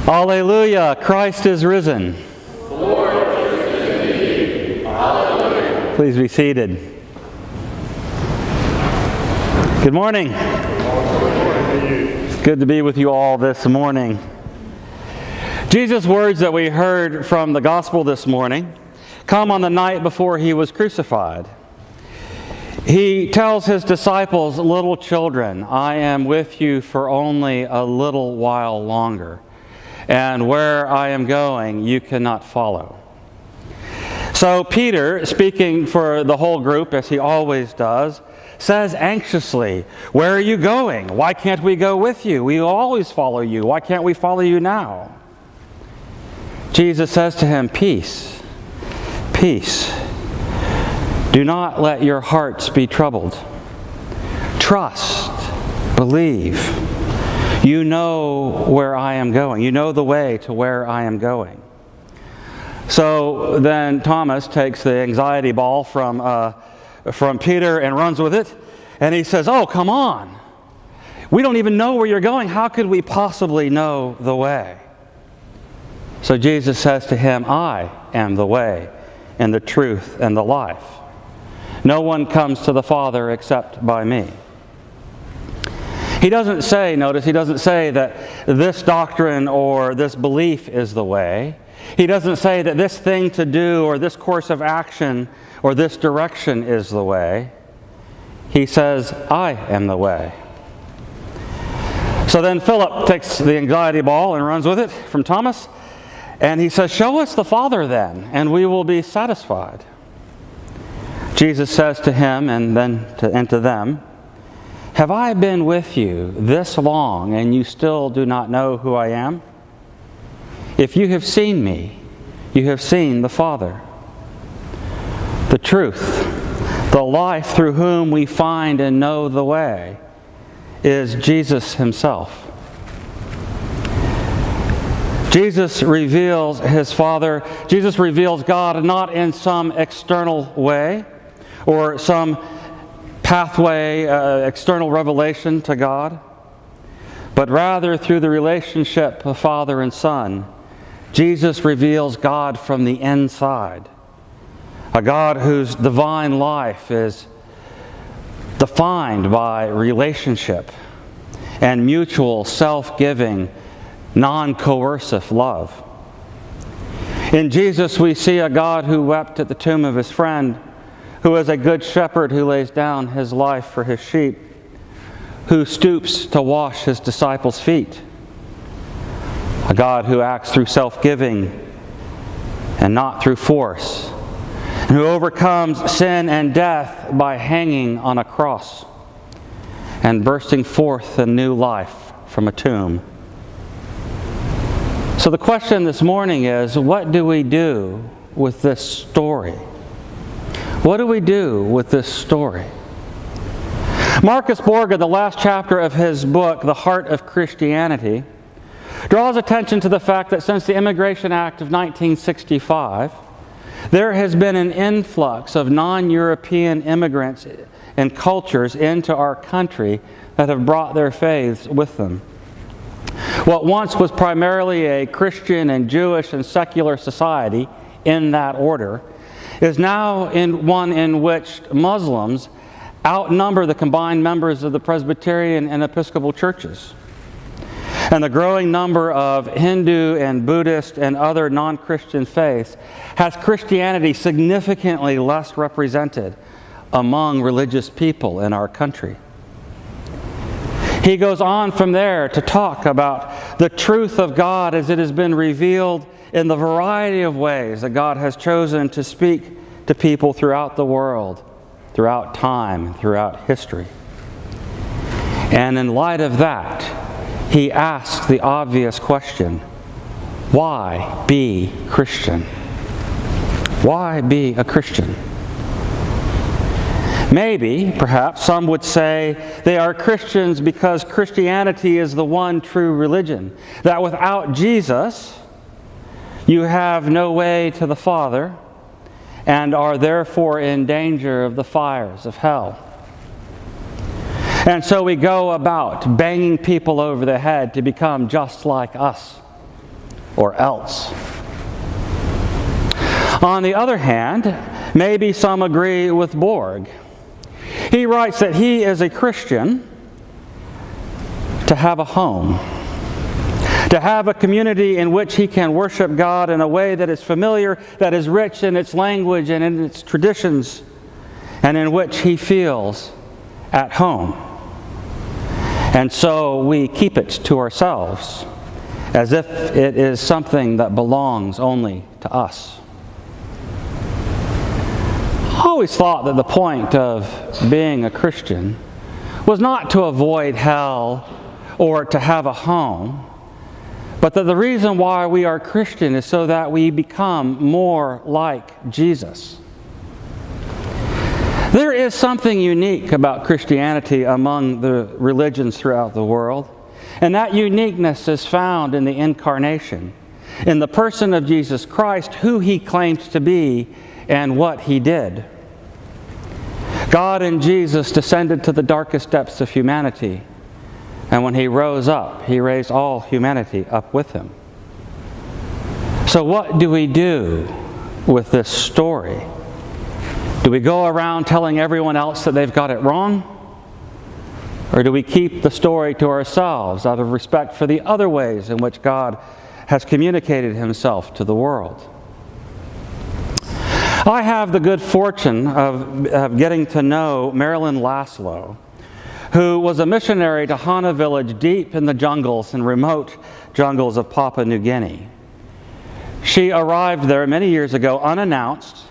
Alleluia, Christ is risen. The Lord is risen indeed. Alleluia. Please be seated. Good morning. It's good to be with you all this morning. Jesus' words that we heard from the gospel this morning come on the night before he was crucified. He tells his disciples, "Little children, I am with you for only a little while longer, and where I am going, you cannot follow." So Peter, speaking for the whole group, as he always does, says anxiously, "Where are you going? Why can't we go with you? We always follow you. Why can't we follow you now?" Jesus says to him, "Peace, peace. Do not let your hearts be troubled. Trust, believe. You know where I am going. You know the way to where I am going." So then Thomas takes the anxiety ball from Peter and runs with it. And he says, "Oh, come on. We don't even know where you're going. How could we possibly know the way?" So Jesus says to him, "I am the way and the truth and the life. No one comes to the Father except by me." He doesn't say that this doctrine or this belief is the way. He doesn't say that this thing to do or this course of action or this direction is the way. He says, "I am the way." So then Philip takes the anxiety ball and runs with it from Thomas, and he says, "Show us the Father then, and we will be satisfied." Jesus says to him and then to them, "Have I been with you this long, and you still do not know who I am? If you have seen me, you have seen the Father. The truth, the life through whom we find and know the way, is Jesus himself." Jesus reveals his Father. Jesus reveals God not in some external way or some pathway, external revelation to God, but rather through the relationship of Father and Son. Jesus reveals God from the inside, a God whose divine life is defined by relationship and mutual self-giving, non-coercive love. In Jesus we see a God who wept at the tomb of his friend, who is a good shepherd who lays down his life for his sheep, who stoops to wash his disciples' feet. A God who acts through self-giving and not through force, and who overcomes sin and death by hanging on a cross and bursting forth a new life from a tomb. So the question this morning is, what do we do with this story? What do we do with this story? Marcus Borg, in the last chapter of his book, The Heart of Christianity, draws attention to the fact that since the Immigration Act of 1965, there has been an influx of non-European immigrants and cultures into our country that have brought their faiths with them. What once was primarily a Christian and Jewish and secular society in that order is now one in which Muslims outnumber the combined members of the Presbyterian and Episcopal churches. And the growing number of Hindu and Buddhist and other non-Christian faiths has Christianity significantly less represented among religious people in our country. He goes on from there to talk about the truth of God as it has been revealed in the variety of ways that God has chosen to speak to people throughout the world, throughout time, throughout history. And in light of that, he asks the obvious question, why be Christian? Why be a Christian? Maybe, perhaps, some would say they are Christians because Christianity is the one true religion, that without Jesus, you have no way to the Father and are therefore in danger of the fires of hell. And so we go about banging people over the head to become just like us. or else. On the other hand, maybe some agree with Borg. He writes that he is a Christian to have a home, to have a community in which he can worship God in a way that is familiar, that is rich in its language and in its traditions, and in which he feels at home. And so we keep it to ourselves, as if it is something that belongs only to us. I always thought that the point of being a Christian was not to avoid hell or to have a home, but that the reason why we are Christian is so that we become more like Jesus. There is something unique about Christianity among the religions throughout the world, and that uniqueness is found in the incarnation, in the person of Jesus Christ, who he claimed to be and what he did. God in Jesus descended to the darkest depths of humanity, and when he rose up, he raised all humanity up with him. So what do we do with this story? Do we go around telling everyone else that they've got it wrong? Or do we keep the story to ourselves out of respect for the other ways in which God has communicated himself to the world? I have the good fortune of getting to know Marilyn Laszlo, who was a missionary to Hana village deep in the jungles and remote jungles of Papua New Guinea. She arrived there many years ago unannounced,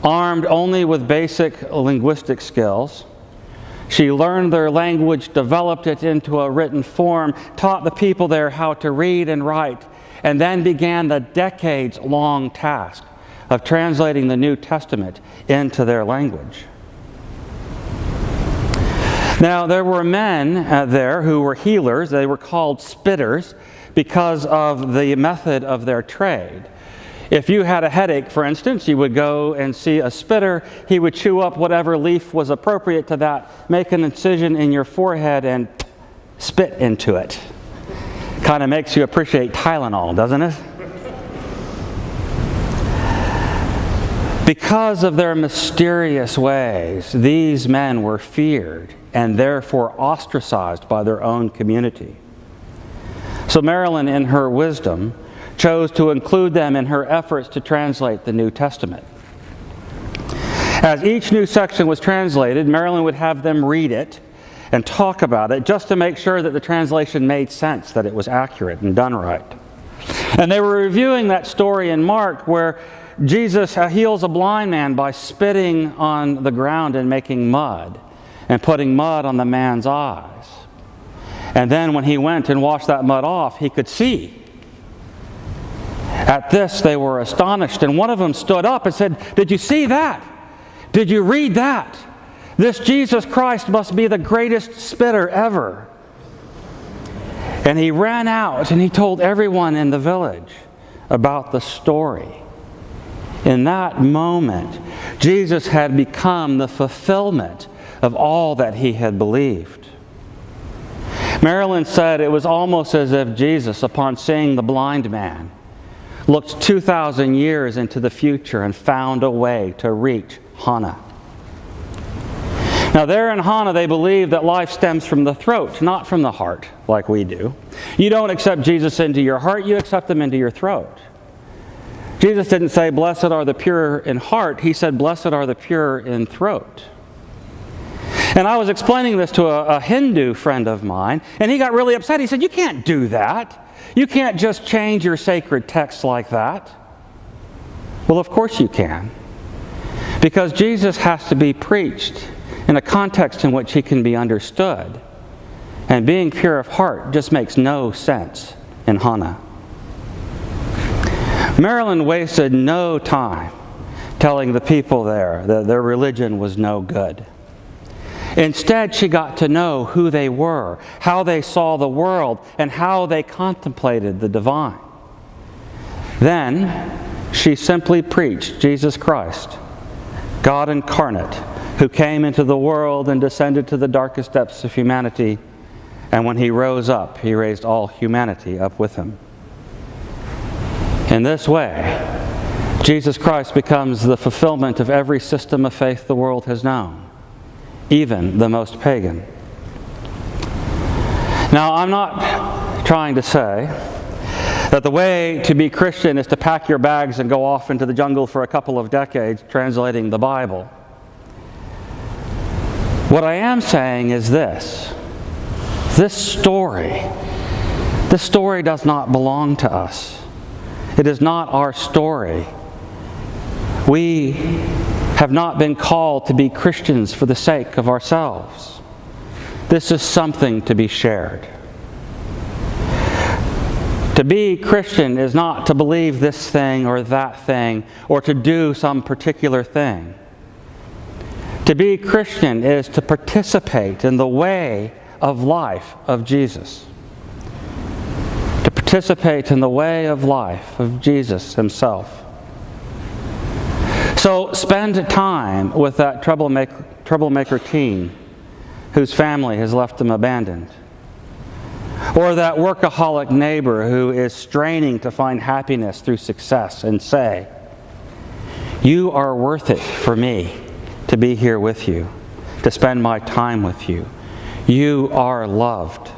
armed only with basic linguistic skills. She learned their language, developed it into a written form, taught the people there how to read and write, and then began the decades-long task of translating the New Testament into their language. Now, there were men there who were healers. They were called spitters because of the method of their trade. If you had a headache, for instance, you would go and see a spitter. He would chew up whatever leaf was appropriate to that, make an incision in your forehead, and spit into it. Kind of makes you appreciate Tylenol, doesn't it? Because of their mysterious ways, these men were feared and therefore ostracized by their own community. So Marilyn, in her wisdom, chose to include them in her efforts to translate the New Testament. As each new section was translated, Marilyn would have them read it and talk about it just to make sure that the translation made sense, that it was accurate and done right. And they were reviewing that story in Mark where Jesus heals a blind man by spitting on the ground and making mud and putting mud on the man's eyes. And then when he went and washed that mud off, he could see. At this, they were astonished, and one of them stood up and said, "Did you see that? Did you read that? This Jesus Christ must be the greatest spitter ever." And he ran out and he told everyone in the village about the story. In that moment, Jesus had become the fulfillment of all that he had believed. Marilyn said it was almost as if Jesus, upon seeing the blind man, looked 2,000 years into the future and found a way to reach Hana. Now there in Hana, they believe that life stems from the throat, not from the heart, like we do. You don't accept Jesus into your heart, you accept him into your throat. Jesus didn't say, "Blessed are the pure in heart." He said, "Blessed are the pure in throat." And I was explaining this to a Hindu friend of mine, and he got really upset. He said, "You can't do that. You can't just change your sacred text like that." Well, of course you can. Because Jesus has to be preached in a context in which he can be understood. And being pure of heart just makes no sense in Hana. Marilyn wasted no time telling the people there that their religion was no good. Instead, she got to know who they were, how they saw the world, and how they contemplated the divine. Then, she simply preached Jesus Christ, God incarnate, who came into the world and descended to the darkest depths of humanity, and when he rose up, he raised all humanity up with him. In this way, Jesus Christ becomes the fulfillment of every system of faith the world has known, even the most pagan. Now, I'm not trying to say that the way to be Christian is to pack your bags and go off into the jungle for a couple of decades translating the Bible. What I am saying is this. This story does not belong to us. It is not our story. We have not been called to be Christians for the sake of ourselves. This is something to be shared. To be Christian is not to believe this thing or that thing or to do some particular thing. To be Christian is to participate in the way of life of Jesus. To participate in the way of life of Jesus himself. So spend time with that troublemaker teen whose family has left them abandoned. Or that workaholic neighbor who is straining to find happiness through success and say, "You are worth it for me to be here with you, to spend my time with you. You are loved."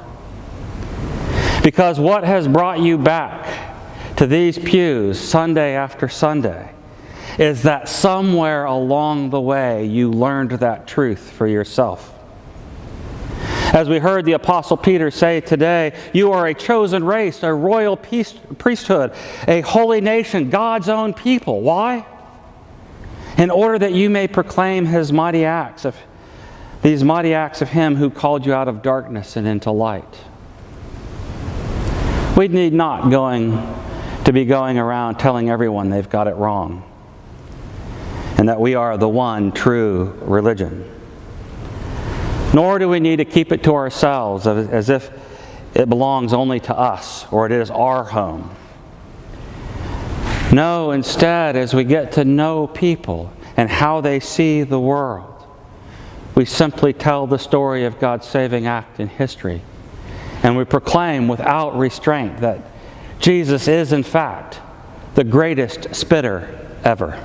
Because what has brought you back to these pews Sunday after Sunday is that somewhere along the way you learned that truth for yourself. As we heard the Apostle Peter say today, you are a chosen race, a royal priesthood, a holy nation, God's own people. Why? In order that you may proclaim these mighty acts of Him who called you out of darkness and into light. We need not be going around telling everyone they've got it wrong and that we are the one true religion. Nor do we need to keep it to ourselves as if it belongs only to us or it is our home. No, instead, as we get to know people and how they see the world, we simply tell the story of God's saving act in history. And we proclaim without restraint that Jesus is, in fact, the greatest spitter ever.